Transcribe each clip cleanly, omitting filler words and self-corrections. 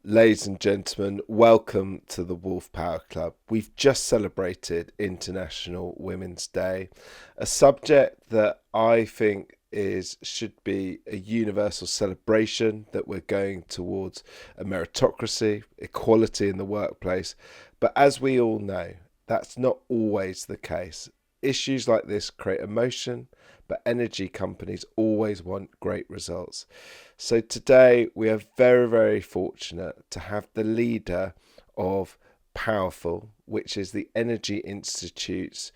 Ladies and gentlemen, welcome to the Wolfe Power Club. We've just celebrated International Women's Day, a subject that I think should be a universal celebration, that we're going towards a meritocracy, equality in the workplace. But as we all know, that's not always the case. Issues like this create emotion, but energy companies always want great results. So today we are very, very fortunate to have the leader of Powerful, which is the Energy Institute's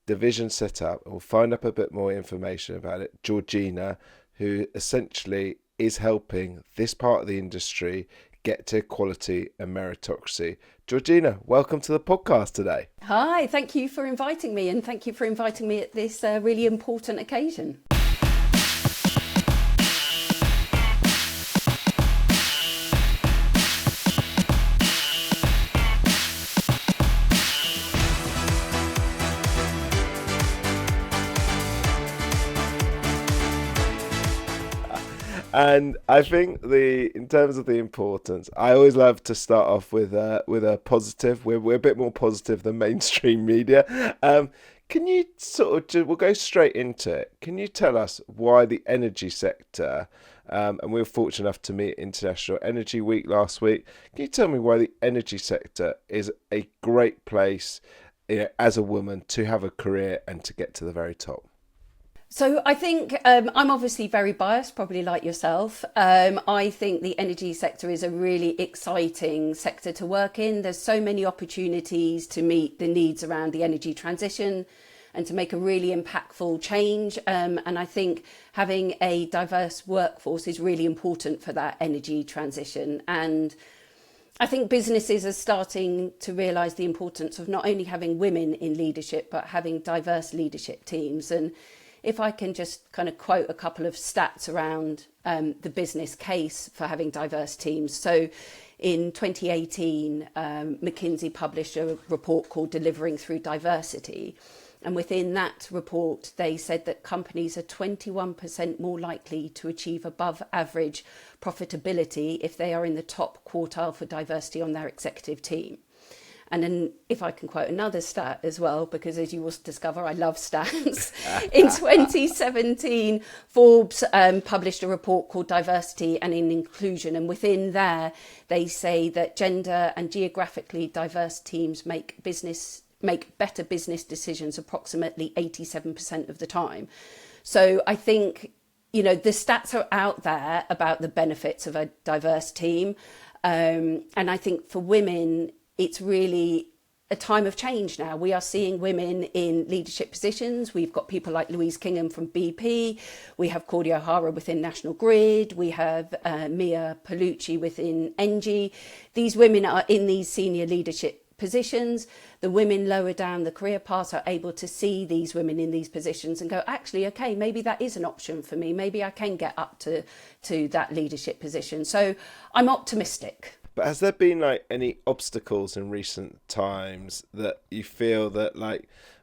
division set up. We'll find out a bit more information about it. Georgina, who essentially is helping this part of the industry get to equality and meritocracy. Georgina, welcome to the podcast today. Hi, thank you for inviting me, and thank you for inviting me at this really important occasion. And I think in terms of the importance, I always love to start off with a positive. We're a bit more positive than mainstream media. Can you we'll go straight into it. Can you tell us why the energy sector, and we were fortunate enough to meet International Energy Week last week. Can you tell me why the energy sector is a great place, as a woman, to have a career and to get to the very top? So I think I'm obviously very biased, probably like yourself. I think the energy sector is a really exciting sector to work in. There's so many opportunities to meet the needs around the energy transition and to make a really impactful change. And I think having a diverse workforce is really important for that energy transition. And I think businesses are starting to realise the importance of not only having women in leadership, but having diverse leadership teams. And if I can just kind of quote a couple of stats around the business case for having diverse teams. So in 2018, McKinsey published a report called Delivering Through Diversity. And within that report, they said that companies are 21% more likely to achieve above average profitability if they are in the top quartile for diversity on their executive team. And then if I can quote another stat as well, because as you will discover, I love stats. In 2017, Forbes published a report called Diversity and Inclusion. And within there, they say that gender and geographically diverse teams make better business decisions approximately 87% of the time. So I think, the stats are out there about the benefits of a diverse team. And I think for women, it's really a time of change now. We are seeing women in leadership positions. We've got people like Louise Kingham from BP. We have Cordy O'Hara within National Grid. We have Mia Palucci within Engie. These women are in these senior leadership positions. The women lower down the career path are able to see these women in these positions and go, actually, okay, maybe that is an option for me. Maybe I can get up to that leadership position. So I'm optimistic. But has there been any obstacles in recent times that you feel that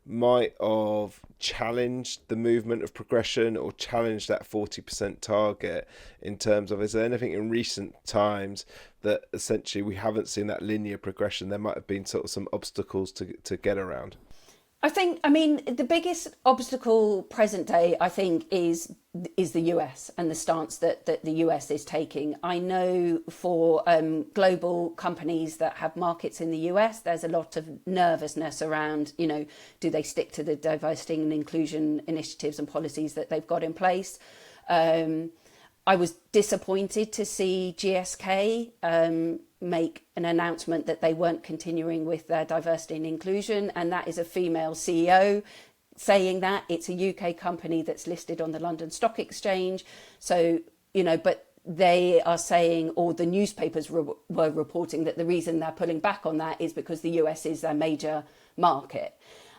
might have challenged the movement of progression or challenged that 40% target in terms of, is there anything in recent times that essentially we haven't seen that linear progression? There might have been some obstacles to get around. The biggest obstacle present day, I think, is the US and the stance that the US is taking. I know for global companies that have markets in the US, there's a lot of nervousness around, do they stick to the diversity and inclusion initiatives and policies that they've got in place? I was disappointed to see GSK make an announcement that they weren't continuing with their diversity and inclusion, and that is a female CEO saying that. It's a UK company that's listed on the London Stock Exchange. So, but they are saying, or the newspapers were reporting, that the reason they're pulling back on that is because the US is their major market.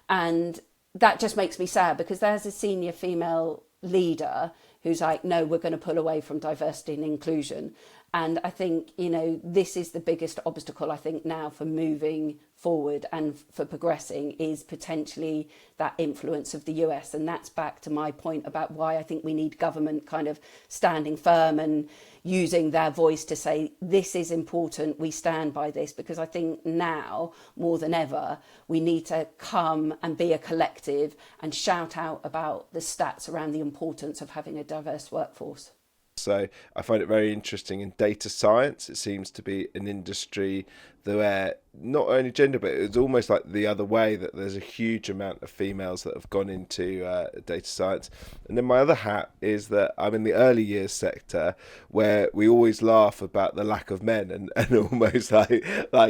And that just makes me sad, because there's a senior female leader who's like, no, we're going to pull away from diversity and inclusion. And I think, this is the biggest obstacle, I think, now for moving forward and for progressing is potentially that influence of the US. And that's back to my point about why I think we need government kind of standing firm and using their voice to say, this is important, we stand by this. Because I think now, more than ever, we need to come and be a collective and shout out about the stats around the importance of having a diverse workforce. So I find it very interesting in data science. It seems to be an industry where not only gender, but it's almost like the other way, that there's a huge amount of females that have gone into data science. And then my other hat is that I'm in the early years sector, where we always laugh about the lack of men, and almost like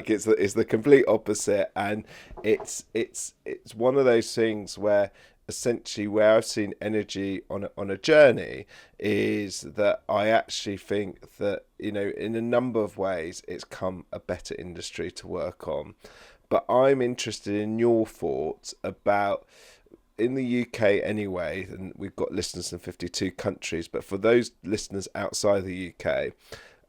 it's the complete opposite. And it's one of those things where essentially where I've seen energy on a journey is that I actually think that, in a number of ways, it's come a better industry to work on. But I'm interested in your thoughts about, in the UK anyway, and we've got listeners in 52 countries, but for those listeners outside the UK,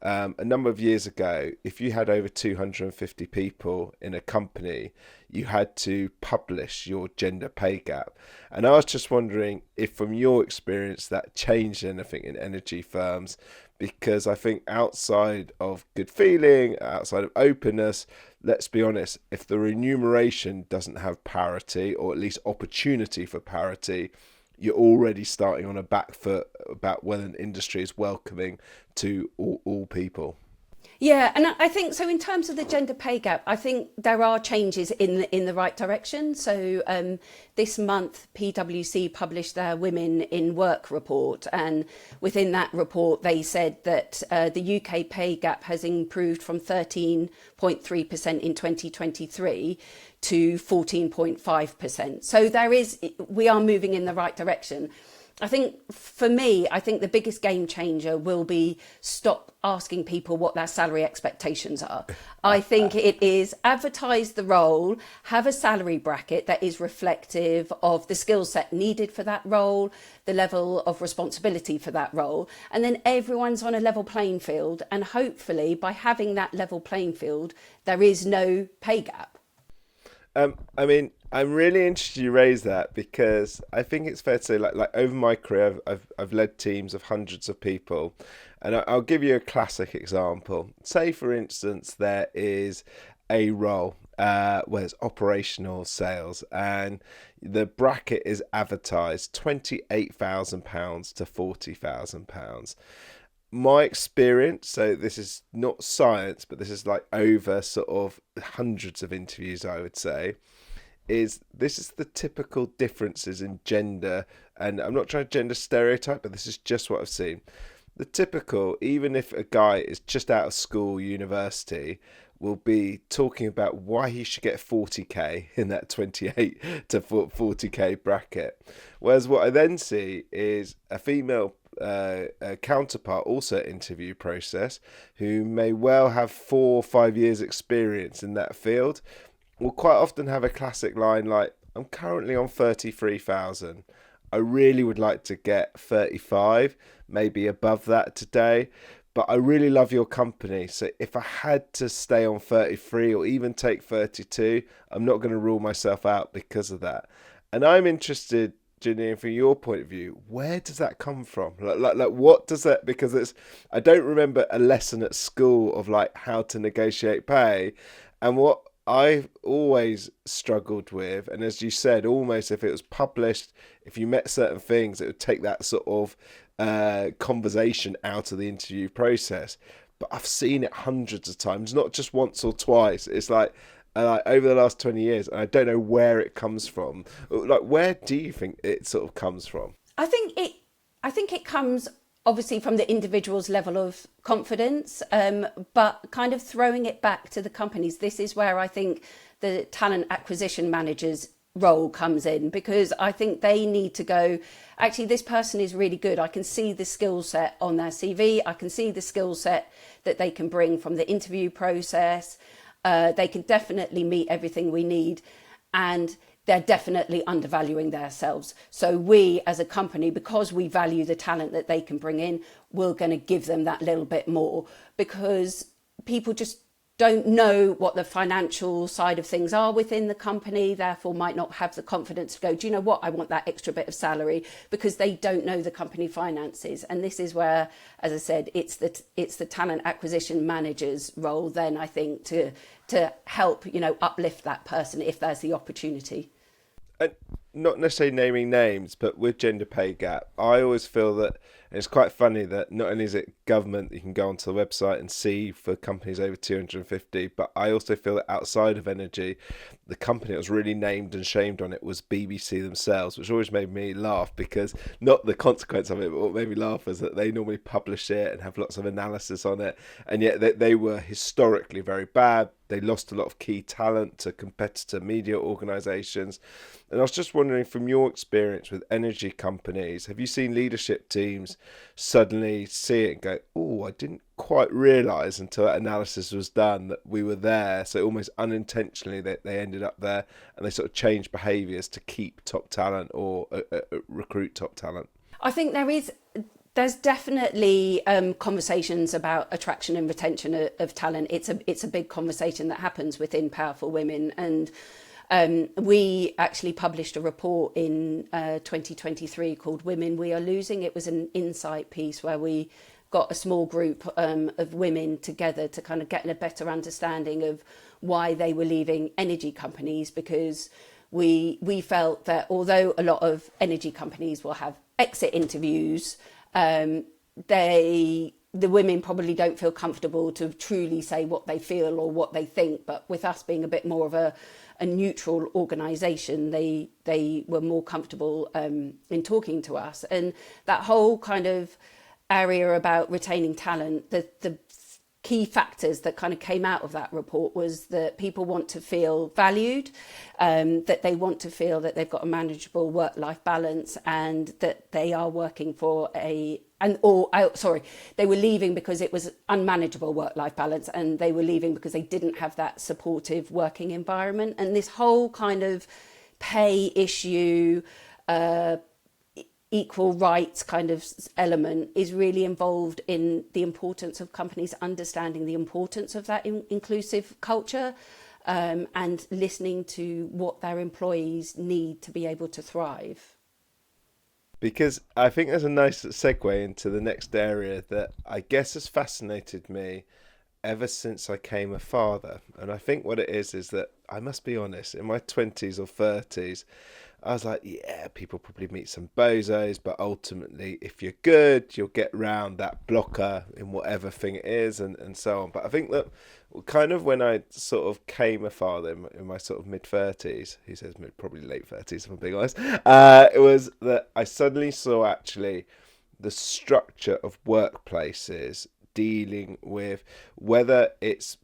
a number of years ago, if you had over 250 people in a company, you had to publish your gender pay gap. And I was just wondering if, from your experience, that changed anything in energy firms, because I think outside of good feeling, outside of openness, let's be honest, if the remuneration doesn't have parity, or at least opportunity for parity, you're already starting on a back foot about whether an industry is welcoming to all people. Yeah, and I think so. In terms of the gender pay gap, I think there are changes in the right direction. So this month, PwC published their Women in Work report, and within that report, they said that the UK pay gap has improved from 13.3% in 2023 to 14.5%. So we are moving in the right direction. I think for me, the biggest game changer will be stop asking people what their salary expectations are. I think it is advertise the role, have a salary bracket that is reflective of the skill set needed for that role, the level of responsibility for that role, and then everyone's on a level playing field. And hopefully by having that level playing field, there is no pay gap. I'm really interested you raise that, because I think it's fair to say, like over my career, I've led teams of hundreds of people, and I'll give you a classic example. Say, for instance, there is a role where it's operational sales, and the bracket is advertised £28,000 to £40,000. My experience, so this is not science, but this is like over sort of hundreds of interviews, I would say, is the typical differences in gender. And I'm not trying to gender stereotype, but this is just what I've seen. The typical, even if a guy is just out of school, university, will be talking about why he should get 40k in that 28 to 40k bracket. Whereas what I then see is a female counterpart, also interview process, who may well have 4 or 5 years experience in that field, will quite often have a classic line like, I'm currently on 33,000. I really would like to get 35, maybe above that today, but I really love your company. So if I had to stay on 33 or even take 32, I'm not going to rule myself out because of that. And I'm interested, Georgina, from your point of view, where does that come from? Like what does that, because I don't remember a lesson at school of like how to negotiate pay. And what I've always struggled with, and as you said, almost if it was published, if you met certain things, it would take that sort of conversation out of the interview process. But I've seen it hundreds of times, not just once or twice. It's like over the last 20 years, and I don't know where it comes from. Like, where do you think it sort of comes from? I think it comes obviously from the individual's level of confidence, but kind of throwing it back to the companies. This is where I think the talent acquisition managers role comes in, because I think they need to go, actually, this person is really good. I can see the skill set on their CV. I can see the skill set that they can bring from the interview process. They can definitely meet everything we need. And they're definitely undervaluing themselves. So we as a company, because we value the talent that they can bring in, we're going to give them that little bit more, because people just don't know what the financial side of things are within the company, therefore might not have the confidence to go, do you know what, I want that extra bit of salary, because they don't know the company finances. And this is where, as I said, it's the talent acquisition manager's role then, I think, to help, uplift that person if there's the opportunity. And not necessarily naming names, but with gender pay gap, I always feel that it's quite funny that not only is it government, you can go onto the website and see for companies over 250, but I also feel that outside of energy, the company that was really named and shamed on it was BBC themselves, which always made me laugh, because not the consequence of it, but what made me laugh is that they normally publish it and have lots of analysis on it, and yet they were historically very bad. They lost a lot of key talent to competitor media organisations. And I was just wondering, from your experience with energy companies, have you seen leadership teams suddenly see it and go, oh, I didn't quite realise until that analysis was done that we were there? So almost unintentionally they ended up there, and they sort of changed behaviours to keep top talent or recruit top talent. I think there's definitely conversations about attraction and retention of talent. It's a big conversation that happens within Powerful Women, and we actually published a report in 2023 called Women We Are Losing. It was an insight piece where we got a small group of women together to kind of get a better understanding of why they were leaving energy companies, because we felt that although a lot of energy companies will have exit interviews, the women probably don't feel comfortable to truly say what they feel or what they think. But with us being a bit more of a neutral organisation, they were more comfortable in talking to us. And that whole kind of area about retaining talent, the key factors that kind of came out of that report was that people want to feel valued, that they want to feel that they've got a manageable work-life balance, and that they are working for they were leaving because it was unmanageable work-life balance, and they were leaving because they didn't have that supportive working environment. And this whole kind of pay issue, equal rights kind of element is really involved in the importance of companies understanding the importance of that inclusive culture, and listening to what their employees need to be able to thrive. Because I think there's a nice segue into the next area that I guess has fascinated me ever since I came a father. And I think what it is that, I must be honest, in my 20s or 30s, I was like, yeah, people probably meet some bozos, but ultimately, if you're good, you'll get round that blocker in whatever thing it is, and so on. But I think that kind of when I sort of came a father in my sort of mid-30s, he says probably late 30s, if I'm being honest, it was that I suddenly saw actually the structure of workplaces dealing with whether it's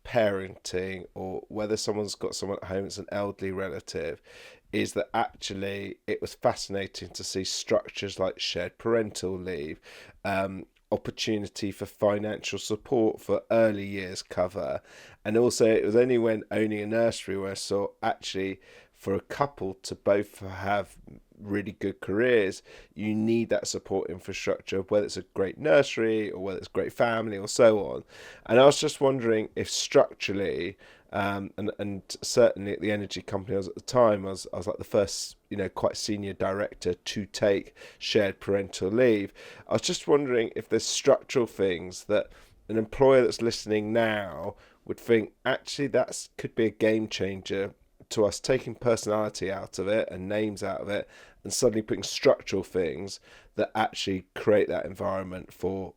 parenting or whether someone's got someone at home that's an elderly relative, is that actually it was fascinating to see structures like shared parental leave, opportunity for financial support for early years cover. And also it was only when owning a nursery where I saw actually for a couple to both have really good careers, you need that support infrastructure, whether it's a great nursery or whether it's a great family or so on. And I was just wondering if structurally, and certainly at the energy company I was at the time, I was like the first, quite senior director to take shared parental leave. I was just wondering if there's structural things that an employer that's listening now would think, actually, that could be a game changer to us, taking personality out of it and names out of it, and suddenly putting structural things that actually create that environment for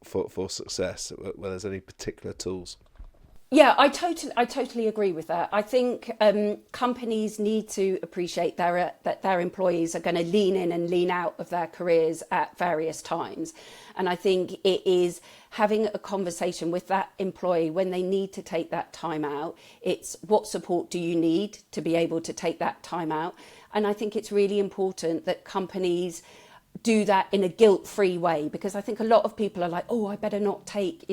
success, where there's any particular tools. Yeah, I totally agree with that. I think companies need to appreciate that their employees are going to lean in and lean out of their careers at various times. And I think it is having a conversation with that employee when they need to take that time out. It's what support do you need to be able to take that time out? And I think it's really important that companies do that in a guilt-free way, because I think a lot of people are like, oh, I better not take,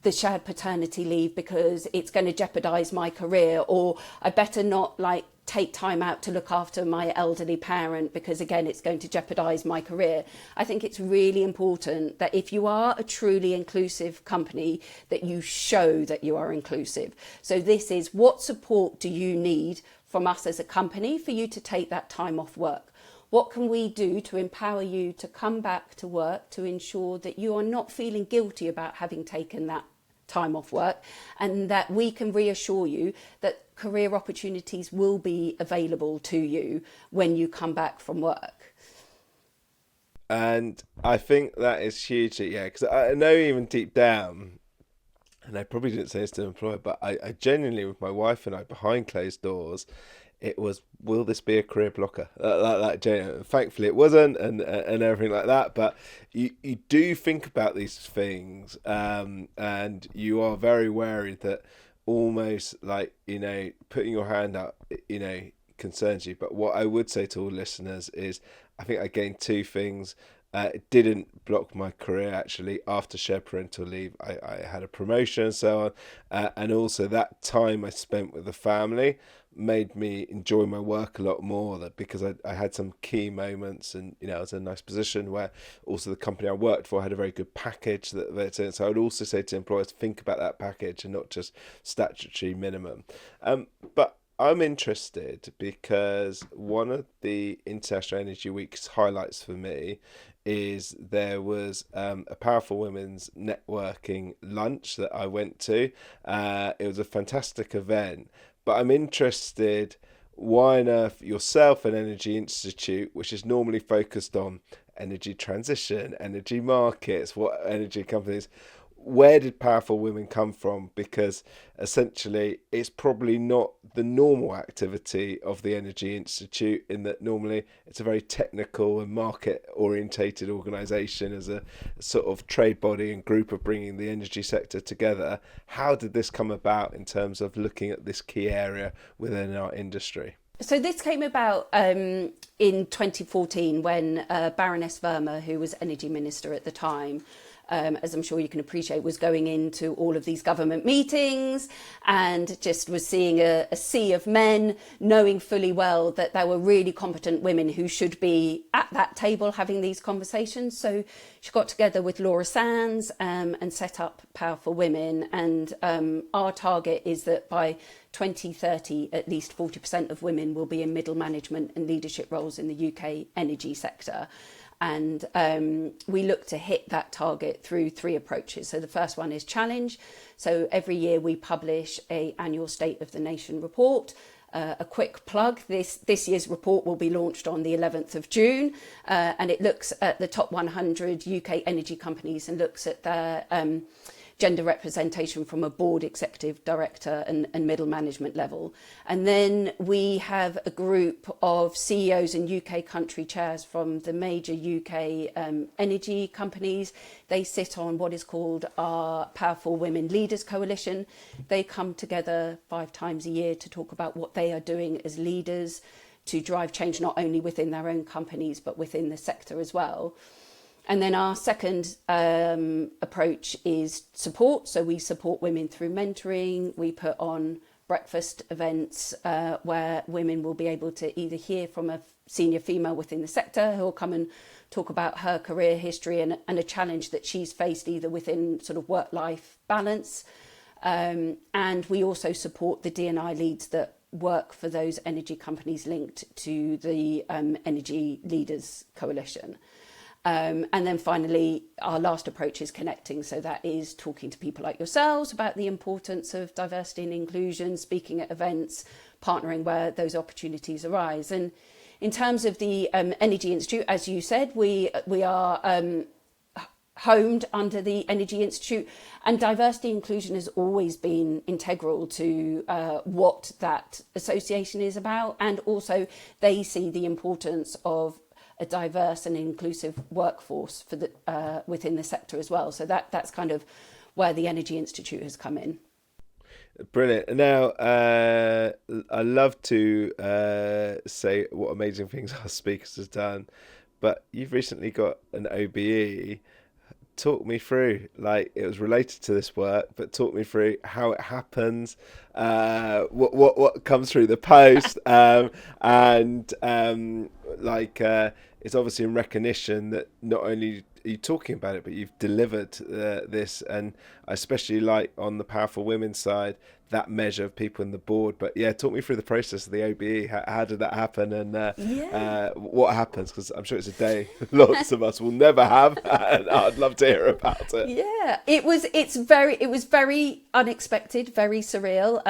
the shared paternity leave because it's going to jeopardize my career, or I better not take time out to look after my elderly parent because again it's going to jeopardize my career. I think it's really important that if you are a truly inclusive company, that you show that you are inclusive. So this is, what support do you need from us as a company for you to take that time off work? What can we do to empower you to come back to work, to ensure that you are not feeling guilty about having taken that time off work, and that we can reassure you that career opportunities will be available to you when you come back from work? And I think that is hugely, because I know even deep down, and I probably didn't say this to an employer, but I genuinely, with my wife and I behind closed doors, it was, will this be a career blocker? Thankfully it wasn't, and everything like that. But you do think about these things, and you are very wary that almost putting your hand up, concerns you. But what I would say to all listeners is, I think I gained two things. It didn't block my career, actually. After shared parental leave, I had a promotion and so on. And also that time I spent with the family made me enjoy my work a lot more, because I had some key moments, and I was in a nice position where also the company I worked for had a very good package so I would also say to employers, think about that package and not just statutory minimum. But I'm interested because one of the International Energy Week's highlights for me is there was a Powerful Women's networking lunch that I went to. It was a fantastic event, but I'm interested, why on earth yourself, an energy institute, which is normally focused on energy transition, energy markets, what energy companies, where did Powerful Women come from? Because essentially it's probably not the normal activity of the Energy Institute, in that normally it's a very technical and market orientated organisation as a sort of trade body and group of bringing the energy sector together. How did this come about in terms of looking at this key area within our industry? So this came about in 2014 when Baroness Verma, who was Energy Minister at the time, as I'm sure you can appreciate, was going into all of these government meetings and just was seeing a sea of men, knowing fully well that there were really competent women who should be at that table having these conversations. So she got together with Laura Sands and set up Powerful Women. And our target is that by 2030, at least 40% of women will be in middle management and leadership roles in the UK energy sector. And we look to hit that target through three approaches. So the first one is challenge. So every year we publish an annual State of the Nation report. A quick plug, this year's report will be launched on the 11th of June, and it looks at the top 100 UK energy companies and looks at their gender representation from a board, executive director and middle management level. And then we have a group of CEOs and UK country chairs from the major UK energy companies. They sit on what is called our Powerful Women Leaders Coalition. They come together 5 times a year to talk about what they are doing as leaders to drive change, not only within their own companies, but within the sector as well. And then our second approach is support. So we support women through mentoring. We put on breakfast events where women will be able to either hear from a senior female within the sector who will come and talk about her career history and a challenge that she's faced either within sort of work-life balance. And we also support the D&I Leads that work for those energy companies linked to the Energy Leaders Coalition. And then finally, our last approach is connecting. So that is talking to people like yourselves about the importance of diversity and inclusion, speaking at events, partnering where those opportunities arise. And in terms of the Energy Institute, as you said, we are homed under the Energy Institute, and diversity and inclusion has always been integral to what that association is about. And also they see the importance of a diverse and inclusive workforce for the within the sector as well. So that's kind of where the Energy Institute has come in. Brilliant. Now, I love to say what amazing things our speakers have done, but you've recently got an OBE. talk me through, like, it was related to this work, but talk me through how it happens, what comes through the post, and it's obviously in recognition that not only are you talking about it, but you've delivered this, and I especially like on the powerful women side that measure of people in the board. But yeah, talk me through the process of the OBE. How did that happen, and what happens? Because I'm sure it's a day lots of us will never have, and I'd love to hear about it. Yeah, it was very unexpected, very surreal.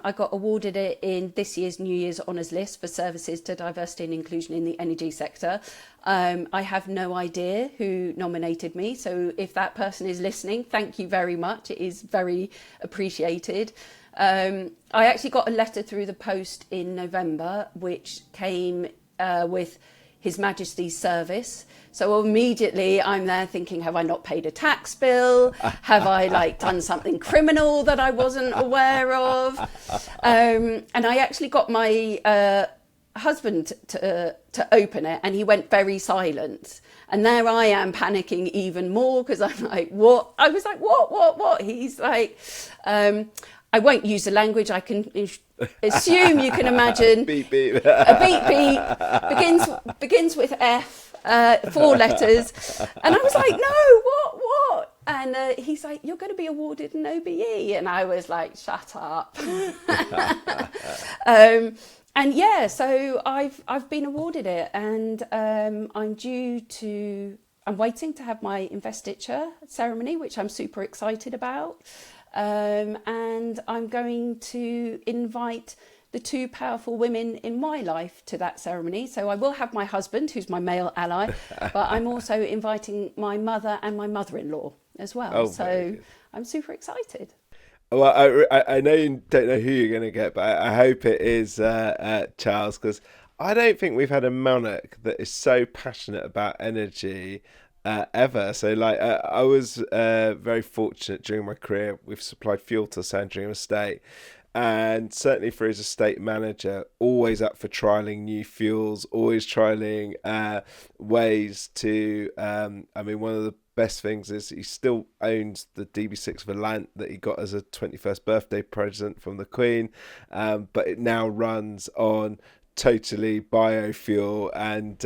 I got awarded it in this year's New Year's Honours List for services to diversity and inclusion in the energy sector. I have no idea who nominated me, so if that person is listening, thank you very much. It is very appreciated. I actually got a letter through the post in November, which came with His Majesty's service. So immediately I'm there thinking, have I not paid a tax bill? Have I done something criminal that I wasn't aware of? And I actually got my husband to open it, and he went very silent. And there I am panicking even more, because I'm like, what? I was like, what? He's like, I won't use the language. I can assume you can imagine. Beep, beep. A beep begins with F, 4 letters. And I was like, no, what? And he's like, you're going to be awarded an OBE. And I was like, shut up. And yeah, so I've been awarded it, and I'm waiting to have my investiture ceremony, which I'm super excited about. And I'm going to invite the 2 powerful women in my life to that ceremony. So I will have my husband, who's my male ally, but I'm also inviting my mother and my mother-in-law as well. Oh, so I'm super excited. Well, I know you don't know who you're going to get, but I hope it is Charles, because I don't think we've had a monarch that is so passionate about energy ever. So I was very fortunate during my career. We've supplied fuel to Sandringham Estate, and certainly for his estate manager, always up for trialling new fuels, always trialling ways to one of the best things is he still owns the DB6 Volant that he got as a 21st birthday present from the Queen, but it now runs on totally biofuel, and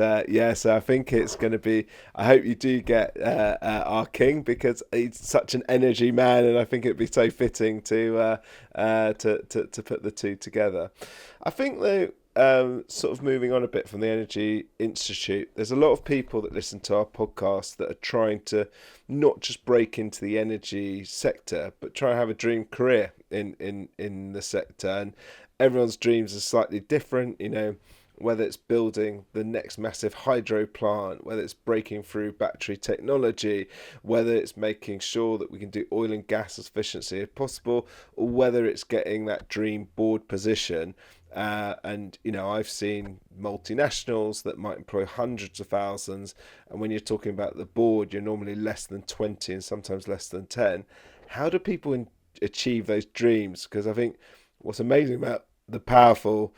so I think it's going to be, I hope you do get our king, because he's such an energy man, and I think it'd be so fitting to put the 2 together. I think though, sort of moving on a bit from the Energy Institute, there's a lot of people that listen to our podcast that are trying to not just break into the energy sector, but try and have a dream career in the sector. And everyone's dreams are slightly different, whether it's building the next massive hydro plant, whether it's breaking through battery technology, whether it's making sure that we can do oil and gas as efficiently as possible, or whether it's getting that dream board position. And I've seen multinationals that might employ hundreds of thousands, and when you're talking about the board, you're normally less than 20 and sometimes less than 10. How do people achieve those dreams? Because I think what's amazing about the powerful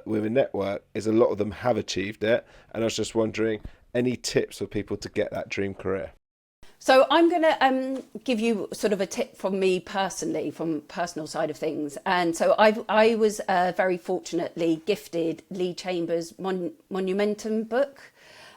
women network is a lot of them have achieved it, and I was just wondering, any tips for people to get that dream career? So I'm going to give you sort of a tip from me personally, from personal side of things. And so I was very fortunately gifted Lee Chambers' Monumentum book.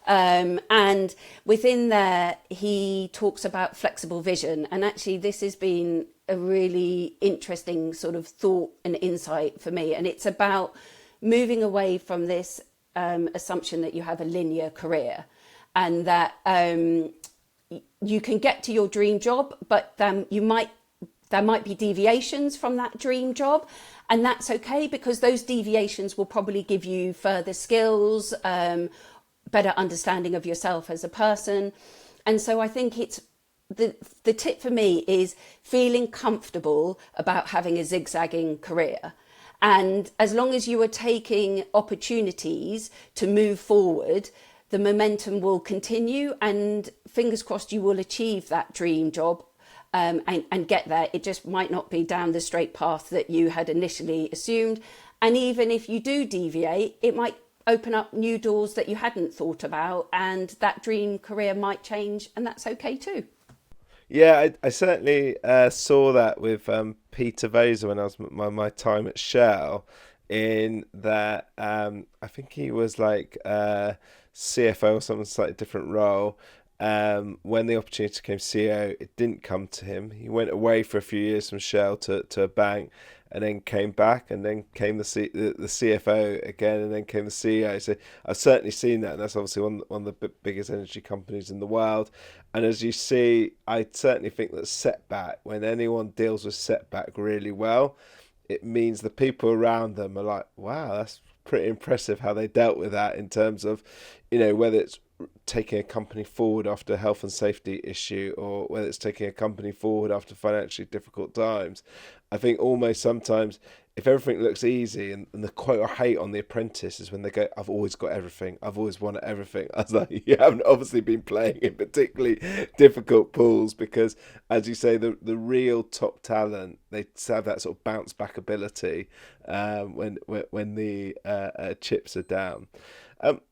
And within there, he talks about flexible vision. And actually, this has been a really interesting sort of thought and insight for me. And it's about moving away from this assumption that you have a linear career, and that you can get to your dream job, but there might be deviations from that dream job, and that's okay, because those deviations will probably give you further skills, better understanding of yourself as a person. And so I think it's the tip for me is feeling comfortable about having a zigzagging career. And as long as you are taking opportunities to move forward, the momentum will continue, and fingers crossed you will achieve that dream job and get there. It just might not be down the straight path that you had initially assumed. And even if you do deviate, it might open up new doors that you hadn't thought about, and that dream career might change, and that's okay too. Yeah, I certainly saw that with Peter Vaser when I was my time at Shell, in that I think he was like CFO or something, slightly different role. When the opportunity came CEO, it didn't come to him. He went away for a few years from Shell to a bank, and then came back, and then came the CFO again, and then came the CEO. So I've certainly seen that, and that's obviously one of the biggest energy companies in the world. And as you see, I certainly think that setback, when anyone deals with setback really well, it means the people around them are like, wow, that's pretty impressive how they dealt with that, in terms of, whether it's taking a company forward after a health and safety issue, or whether it's taking a company forward after financially difficult times. I think almost sometimes, if everything looks easy, and the quote I hate on The Apprentice is when they go, I've always got everything, I've always wanted everything. I was like, you haven't obviously been playing in particularly difficult pools, because as you say, the real top talent, they have that sort of bounce back ability when the chips are down.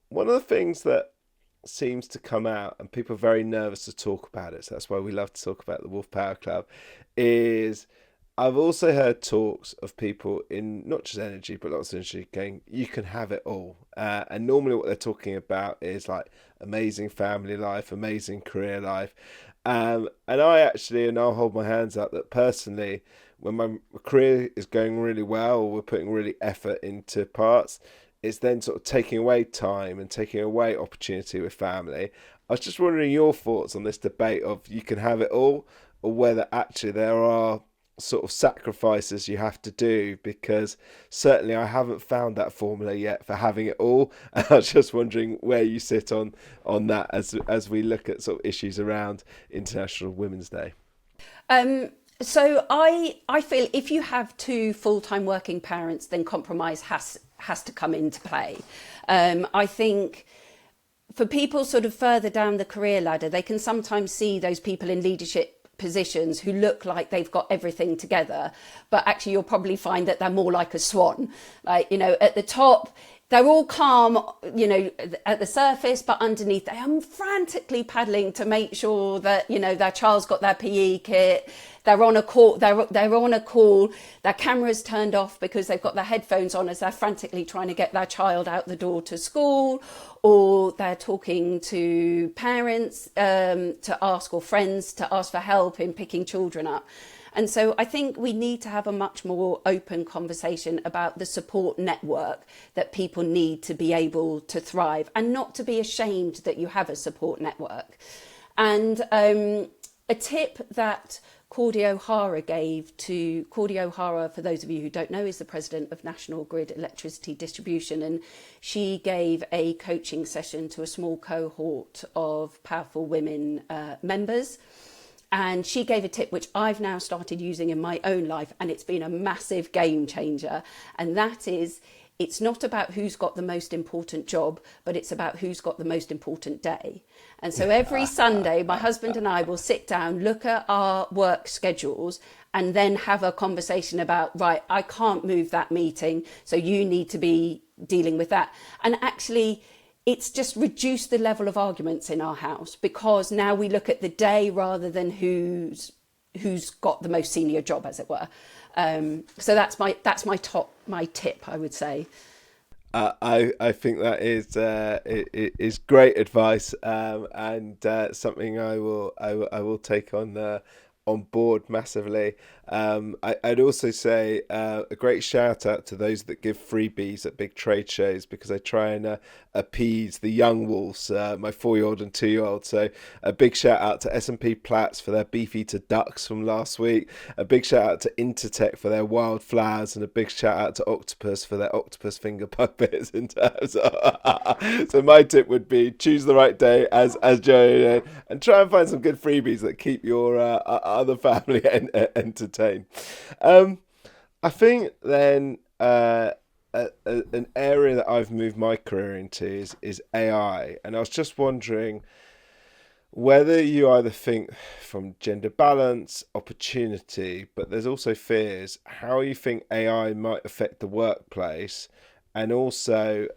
One of the things that seems to come out, and people are very nervous to talk about it, so that's why we love to talk about the Wolfe Power Club, is I've also heard talks of people in not just energy, but lots of industry going, you can have it all. And normally what they're talking about is like amazing family life, amazing career life. And I'll hold my hands up that personally, when my career is going really well, or we're putting really effort into parts, it's then sort of taking away time and taking away opportunity with family. I was just wondering your thoughts on this debate of you can have it all, or whether actually there are sort of sacrifices you have to do, because certainly I haven't found that formula yet for having it all. And I was just wondering where you sit on that as we look at sort of issues around International Women's Day. So I feel if you have two full-time working parents, then compromise has to come into play. I think for people sort of further down the career ladder, they can sometimes see those people in leadership positions who look like they've got everything together, but actually you'll probably find that they're more like a swan. Like, at the top, they're all calm, at the surface, but underneath they are frantically paddling to make sure that, their child's got their PE kit. They're on a call. They're on a call. Their camera's turned off because they've got their headphones on as they're frantically trying to get their child out the door to school, or they're talking to parents to ask, or friends to ask for help in picking children up. And so I think we need to have a much more open conversation about the support network that people need to be able to thrive, and not to be ashamed that you have a support network. And a tip that Cordy O'Hara gave to Cordy O'Hara, for those of you who don't know, is the president of National Grid Electricity Distribution, and she gave a coaching session to a small cohort of powerful women members. And she gave a tip which I've now started using in my own life, and it's been a massive game changer. And that is, it's not about who's got the most important job, but it's about who's got the most important day. And so every Sunday, my husband and I will sit down, look at our work schedules, and then have a conversation about, right, I can't move that meeting, so you need to be dealing with that. And actually, it's just reduced the level of arguments in our house, because now we look at the day rather than who's got the most senior job, as it were. So that's my tip, I would say. I think that is great advice, and something I will take on board massively. I'd also say a great shout out to those that give freebies at big trade shows, because I try and appease the young wolves, my 4-year-old and 2-year-old. So a big shout out to S&P Platts for their Beefeater ducks from last week. A big shout out to Intertech for their wildflowers, and a big shout out to Octopus for their octopus finger puppets. In terms of, so my tip would be choose the right day, as Joe, and try and find some good freebies that keep your other family entertained. I think then an area that I've moved my career into is AI, and I was just wondering whether you either think from gender balance, opportunity, but there's also fears, how you think AI might affect the workplace, and also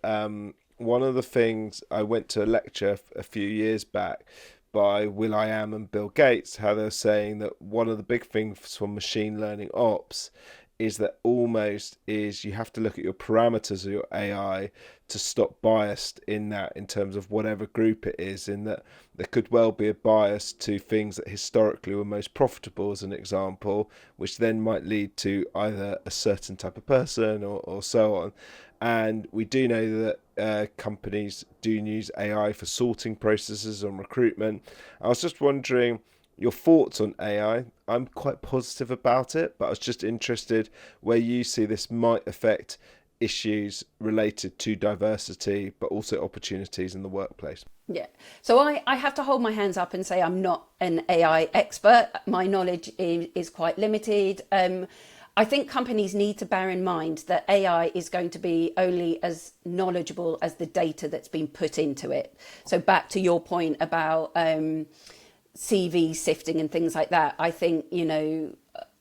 one of the things I went to a lecture a few years back by Will.i.am and Bill Gates, how they're saying that one of the big things for machine learning ops is that almost is you have to look at your parameters of your AI to stop biased in that, in terms of whatever group it is, in that there could well be a bias to things that historically were most profitable, as an example, which then might lead to either a certain type of person or so on. And we do know that companies do use AI for sorting processes and recruitment. I was just wondering your thoughts on AI. I'm quite positive about it, but I was just interested where you see this might affect issues related to diversity, but also opportunities in the workplace. Yeah. So I have to hold my hands up and say I'm not an AI expert. My knowledge is quite limited. I think companies need to bear in mind that AI is going to be only as knowledgeable as the data that's been put into it. So back to your point about CV sifting and things like that, I think,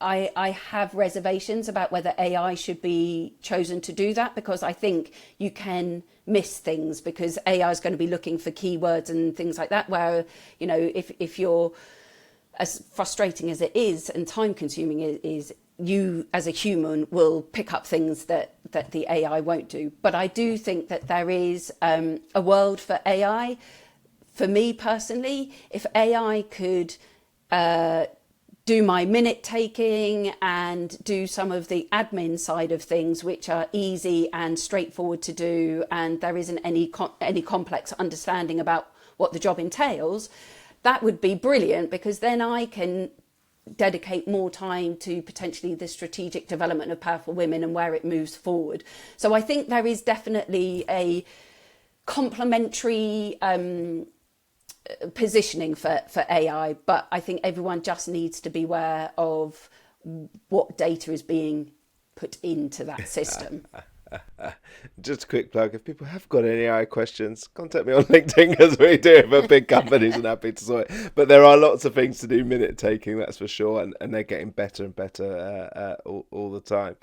I have reservations about whether AI should be chosen to do that, because I think you can miss things, because AI is going to be looking for keywords and things like that, where, if you're, as frustrating as it is and time consuming it is, you as a human will pick up things that the AI won't do. But I do think that there is a world for AI. For me personally, if AI could do my minute taking and do some of the admin side of things, which are easy and straightforward to do, and there isn't any complex understanding about what the job entails, that would be brilliant, because then I can dedicate more time to potentially the strategic development of powerful women and where it moves forward. So I think there is definitely a complementary positioning for AI, but I think everyone just needs to be aware of what data is being put into that system. Just a quick plug, if people have got any AI questions, contact me on LinkedIn, because we do it for big companies and happy to sort it. But there are lots of things to do minute taking, that's for sure, and they're getting better and better all the time.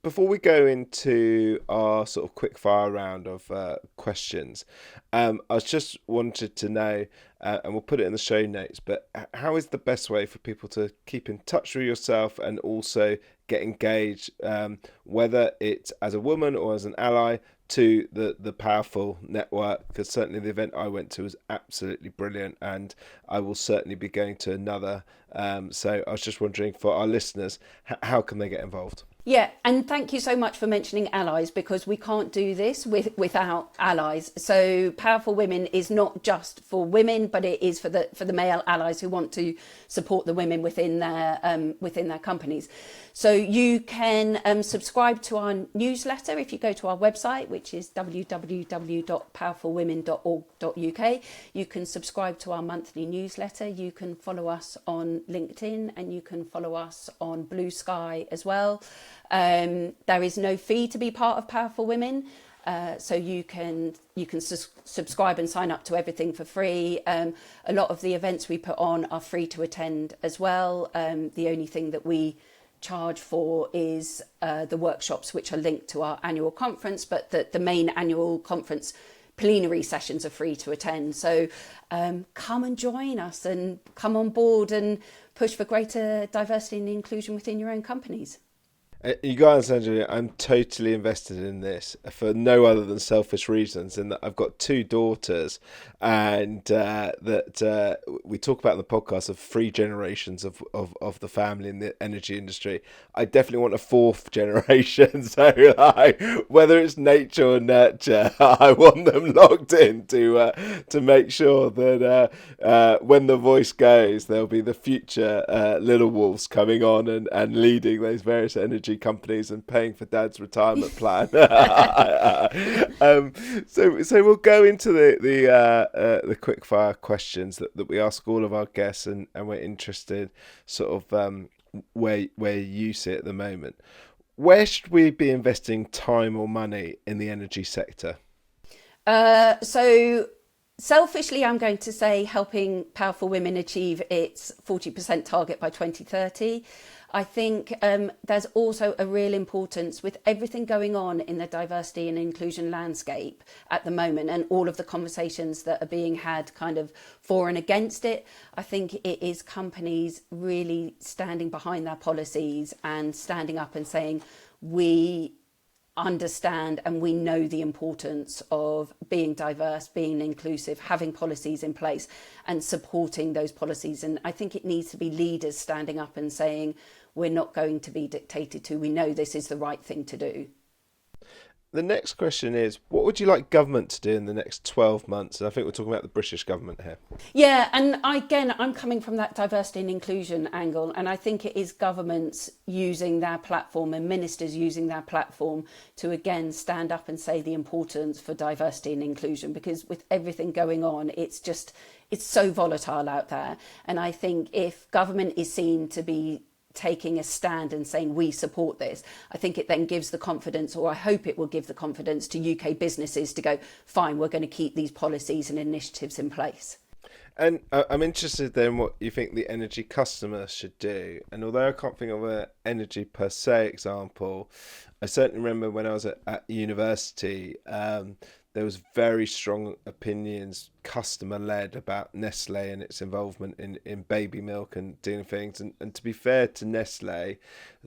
Before we go into our sort of quick fire round of questions, I was just wanted to know, and we'll put it in the show notes, but how is the best way for people to keep in touch with yourself and also get engaged, whether it's as a woman or as an ally to the Powerful Network? Because certainly the event I went to was absolutely brilliant, and I will certainly be going to another. So I was just wondering, for our listeners, how can they get involved? Yeah, and thank you so much for mentioning allies, because we can't do this without allies. So Powerful Women is not just for women, but it is for the male allies who want to support the women within their companies. So you can subscribe to our newsletter if you go to our website, which is www.powerfulwomen.org.uk. You can subscribe to our monthly newsletter. You can follow us on LinkedIn, and you can follow us on Blue Sky as well. There is no fee to be part of Powerful Women. So you can subscribe and sign up to everything for free. A lot of the events we put on are free to attend as well. The only thing that we charge for is the workshops, which are linked to our annual conference, but the main annual conference plenary sessions are free to attend. So come and join us and come on board and push for greater diversity and inclusion within your own companies. You guys, Angela, I'm totally invested in this for no other than selfish reasons, in that I've got two daughters, and that we talk about in the podcast of three generations of the family in the energy industry. I definitely want a fourth generation, so whether it's nature or nurture, I want them locked in to make sure that when the voice goes, there'll be the future little wolves coming on and leading those various energy companies and paying for dad's retirement plan. So we'll go into the quick fire questions that we ask all of our guests, and we're interested sort of where you see at the moment. Where should we be investing time or money in the energy sector? So selfishly, I'm going to say helping Powerful Women achieve its 40% target by 2030. I think there's also a real importance with everything going on in the diversity and inclusion landscape at the moment, and all of the conversations that are being had kind of for and against it. I think it is companies really standing behind their policies and standing up and saying, we understand and we know the importance of being diverse, being inclusive, having policies in place and supporting those policies. And I think it needs to be leaders standing up and saying, we're not going to be dictated to. We know this is the right thing to do. The next question is, what would you like government to do in the next 12 months? And I think we're talking about the British government here. Yeah, and again, I'm coming from that diversity and inclusion angle, and I think it is governments using their platform and ministers using their platform to, again, stand up and say the importance for diversity and inclusion, because with everything going on, it's so volatile out there. And I think if government is seen to be taking a stand and saying we support this, I think it then gives the confidence, or I hope it will give the confidence to UK businesses to go, fine, we're going to keep these policies and initiatives in place. And I'm interested then what you think the energy customer should do. And although I can't think of an energy per se example, I certainly remember when I was at university, there was very strong opinions, customer-led, about Nestle and its involvement in baby milk and doing things. And to be fair to Nestle,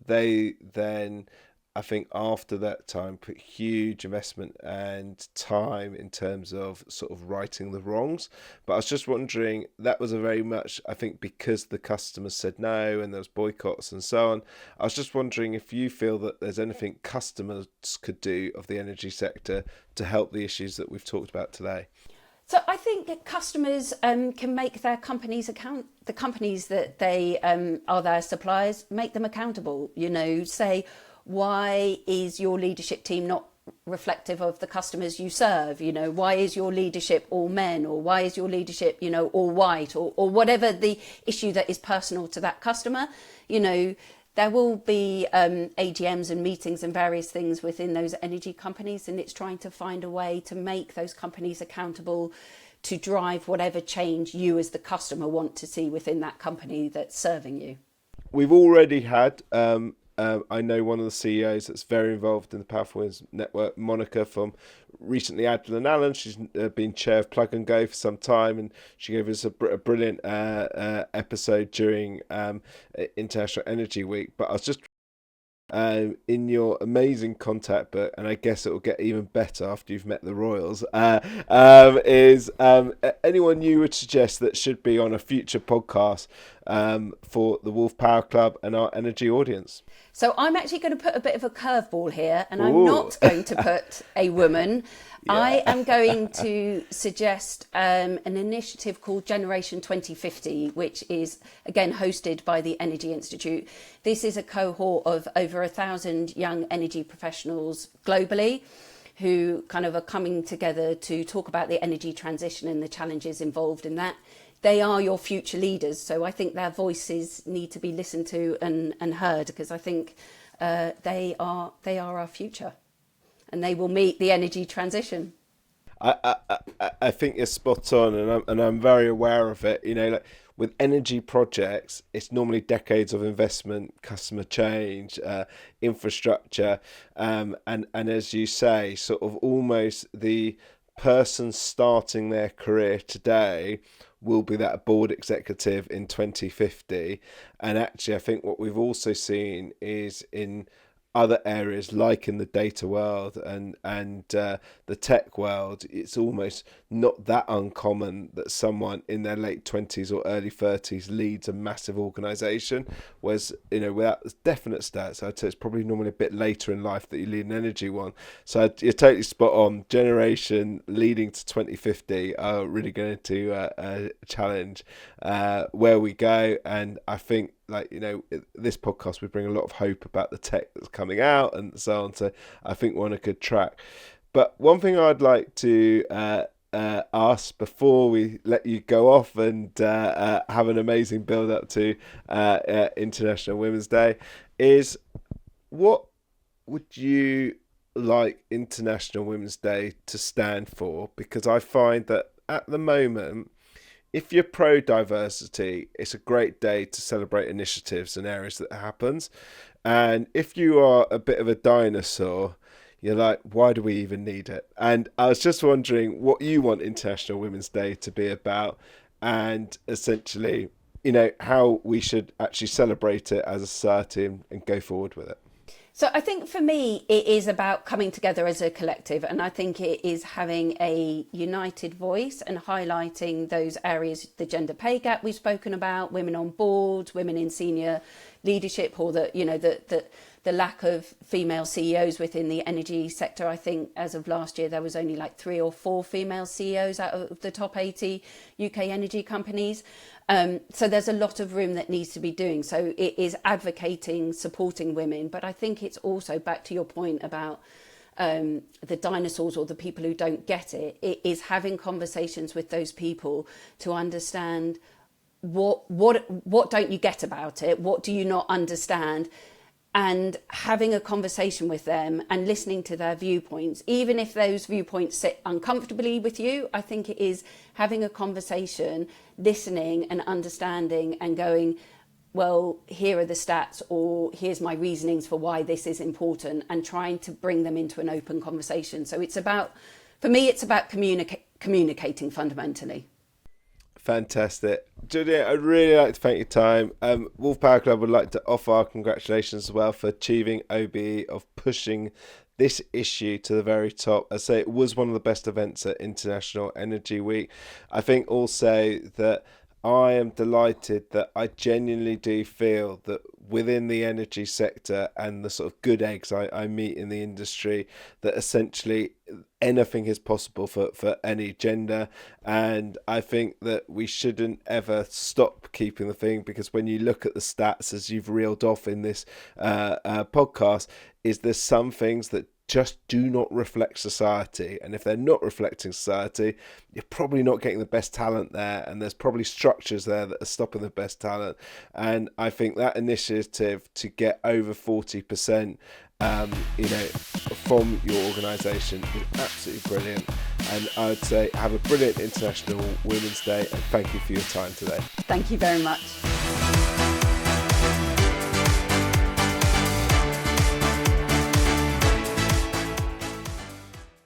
they then, I think after that time, put huge investment and time in terms of sort of righting the wrongs. But I was just wondering, that was a very much, I think, because the customers said no and there was boycotts and so on. I was just wondering if you feel that there's anything customers could do of the energy sector to help the issues that we've talked about today. So I think that customers can make their companies the companies that they are their suppliers, make them accountable. Say, why is your leadership team not reflective of the customers you serve? Why is your leadership all men, or why is your leadership, all white, or whatever the issue that is personal to that customer? There will be AGMs and meetings and various things within those energy companies, and it's trying to find a way to make those companies accountable to drive whatever change you as the customer want to see within that company that's serving you. We've already had I know one of the CEOs that's very involved in the Powerful Women's Network, Monica from recently Adler and Allen. She's been chair of Plug and Go for some time, and she gave us a brilliant episode during International Energy Week. But I was just in your amazing contact book, and I guess it will get even better after you've met the royals, is anyone you would suggest that should be on a future podcast for the Wolfe Power Club and our energy audience? So I'm actually going to put a bit of a curveball here, and I'm not going to put a woman. Yeah. I am going to suggest an initiative called Generation 2050, which is, again, hosted by the Energy Institute. This is a cohort of over 1,000 young energy professionals globally who kind of are coming together to talk about the energy transition and the challenges involved in that. They are your future leaders, so I think their voices need to be listened to and heard, because I think they are our future, and they will meet the energy transition. I think you're spot on, and I'm very aware of it. Like with energy projects, it's normally decades of investment, customer change, infrastructure, and as you say, sort of almost the person starting their career today will be that board executive in 2050. And actually, I think what we've also seen is in other areas, like in the data world and the tech world, it's almost not that uncommon that someone in their late 20s or early 30s leads a massive organization. Whereas, without definite stats, I'd say it's probably normally a bit later in life that you lead an energy one. So you're totally spot on. Generation leading to 2050 are really going to challenge where we go. And I think, this podcast, we bring a lot of hope about the tech that's coming out and so on. So I think we're on a good track. But one thing I'd like to ask before we let you go off and have an amazing build up to International Women's Day is, what would you like International Women's Day to stand for? Because I find that at the moment, if you're pro diversity, it's a great day to celebrate initiatives and areas that happens. And if you are a bit of a dinosaur, you're like, why do we even need it? And I was just wondering what you want International Women's Day to be about, and essentially, how we should actually celebrate it as a society and go forward with it. So I think for me, it is about coming together as a collective. And I think it is having a united voice and highlighting those areas, the gender pay gap we've spoken about, women on boards, women in senior leadership, or the lack of female CEOs within the energy sector. I think as of last year, there was only like 3 or 4 female CEOs out of the top 80 UK energy companies. So there's a lot of room that needs to be doing. So it is advocating, supporting women. But I think it's also back to your point about the dinosaurs or the people who don't get it. It is having conversations with those people to understand what don't you get about it? What do you not understand? And having a conversation with them and listening to their viewpoints, even if those viewpoints sit uncomfortably with you. I think it is having a conversation, listening and understanding and going, well, here are the stats, or here's my reasonings for why this is important, and trying to bring them into an open conversation. So it's about, for me, it's about communicating fundamentally. Fantastic. Georgina, I'd really like to thank your time. Wolfe Power Club would like to offer our congratulations as well for achieving OBE, of pushing this issue to the very top. I say it was one of the best events at International Energy Week. I think also that I am delighted that I genuinely do feel that within the energy sector and the sort of good eggs I meet in the industry, that essentially anything is possible for any gender. And I think that we shouldn't ever stop keeping the thing, because when you look at the stats, as you've reeled off in this podcast, is there's some things that just do not reflect society. And if they're not reflecting society, you're probably not getting the best talent there, and there's probably structures there that are stopping the best talent. And I think that initiative to get over 40% from your organisation is absolutely brilliant. And I would say have a brilliant International Women's Day, and thank you for your time today. Thank you very much.